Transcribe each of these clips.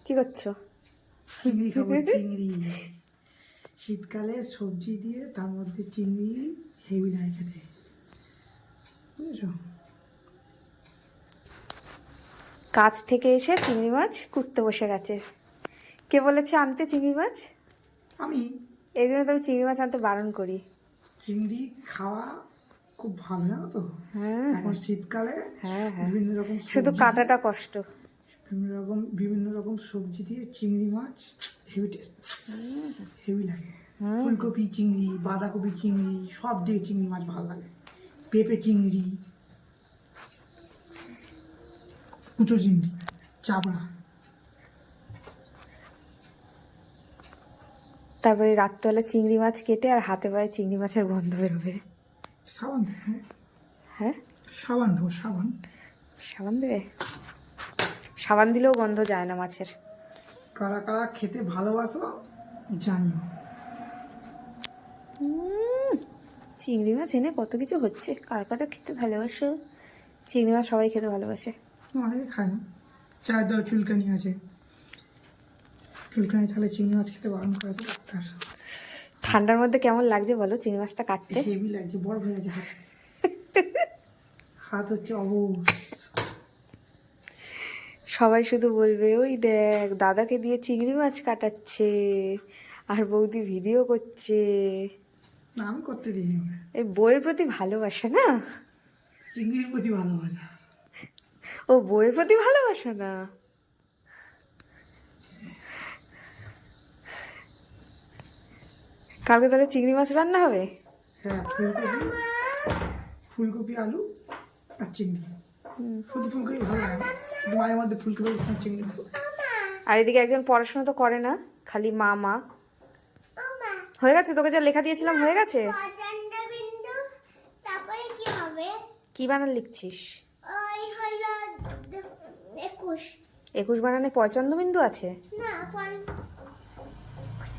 কি করছো? চিংড়ি খাবো, চিংড়ি। শীতকালে সবজি দিয়ে তার মধ্যে চিংড়ি হেভি লাগে খেতে, বুঝেছো? কাজ থেকে এসে চিংড়ি মাছ কুটতে বসে গেছে। কে বলেছে আনতে চিংড়ি মাছ? আমি। এই জন্য তো আমি চিংড়ি মাছ আনতে বারণ করি। চিংড়ি খাওয়া খুব ভালো, জানো তো? হ্যাঁ এখন শীতকালে হ্যাঁ হ্যাঁ, বিভিন্ন রকম শুধু সবজি দিয়ে, কাটাটা কষ্ট। বিভিন্ন রকম সবজি দিয়ে চিংড়ি মাছ হেভি টেস্ট, হেভি লাগে। ফুলকপি চিংড়ি, বাঁধাকপি চিংড়ি, সব দিয়ে চিংড়ি মাছ ভালো লাগে। পেঁপে চিংড়ি, কুচো চিংড়ি, চাপড়া। তারপরে রাত্রবেলা চিংড়ি মাছ কেটে আর হাতে পায়ে চিংড়ি মাছের গন্ধ বেরোবে। সাবান দেবে? হ্যাঁ, সাবান দেবো, সাবান। সাবান দেবে? সাবান দিলেও গন্ধ যায় না মাছের। কারা কারা খেতে ভালোবাসো জানিও। চিংড়ি মাছ এনে কত কিছু হচ্ছে। কারা কারা খেতে ভালোবাসো? চিংড়ি মাছ সবাই খেতে ভালোবাসে। অনেকে খায় না। চায়ের দেওয়া চুলকানি আছে, চুলকানি থাকলে চিংড়ি মাছ খেতে বারণ করে তো ডাক্তার। ঠান্ডার মধ্যে কেমন লাগছে বলো চিংড়ি মাছটা কাটতে? হেভি লাগছে, বরফ হয়ে গেছে হাত। হাত হচ্ছে অবশ। সবাই শুধু বলবে ওই দেখ দাদাকে দিয়ে চিংড়ি মাছ কাটাচ্ছে আর বৌদি ভিডিও করছে। না, আমি করতে দিইনি ওকে। এই বইয়ের প্রতি ভালোবাসা না, চিংড়ির প্রতি ভালোবাসা। ও বইয়ের প্রতি ভালোবাসা না। কালকে তাহলে চিংড়ি মাছ রান্না হবে? হ্যাঁ, ফুলকপি আলু আর চিংড়ি। শুধু ফুলকপি ভালো লাগে না, মায়ের মধ্যে ফুলকপি চিংড়ি ভালো লাগে। আর এদিকে একজন পড়াশোনা তো করে না, খালি মা মা। হয়ে গেছে? তোকে যা লেখা দিয়েছিলাম হয়ে গেছে? তারপরে কি হবে? কি বানান লিখছিস? ওই হলো 21। 21 বানানে পয়চন্দ্রবিন্দু আছে? না,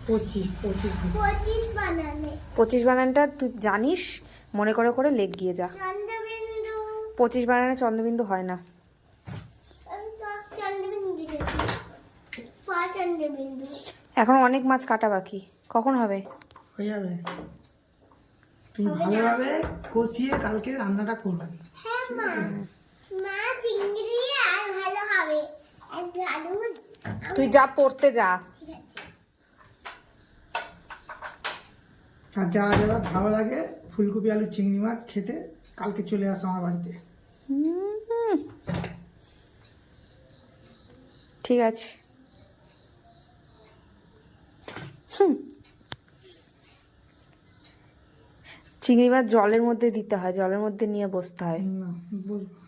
25 25 বানানে 25 বানানটা তুই জানিস, মনে করে করে লেখ গিয়ে যা। চন্দ্রবিন্দু। 25 বানানে চন্দ্রবিন্দু হয় না। আমি তো চন্দ্রবিন্দু লিখেছি। চন্দ্রবিন্দু। এখন অনেক মাছ কাটা বাকি, কখন হবে? হয়ে যাবে। তুমি ভালোভাবে কষিয়ে কালকে রান্নাটা করবে। হ্যাঁ মা, মা চিংড়ি আর ভালো হবে। আর আলু। তুই যা পড়তে যা। ঠিক আছে। আর যারা যারা ভালো লাগে ফুলকপি আলু চিংড়ি মাছ খেতে, কালকে চলে আসো আমার বাড়িতে। ঠিক আছে। চিংড়ি মাছ জলের মধ্যে দিতে হয়, জলের মধ্যে নিয়ে বসতে হয়। না, বুঝবো।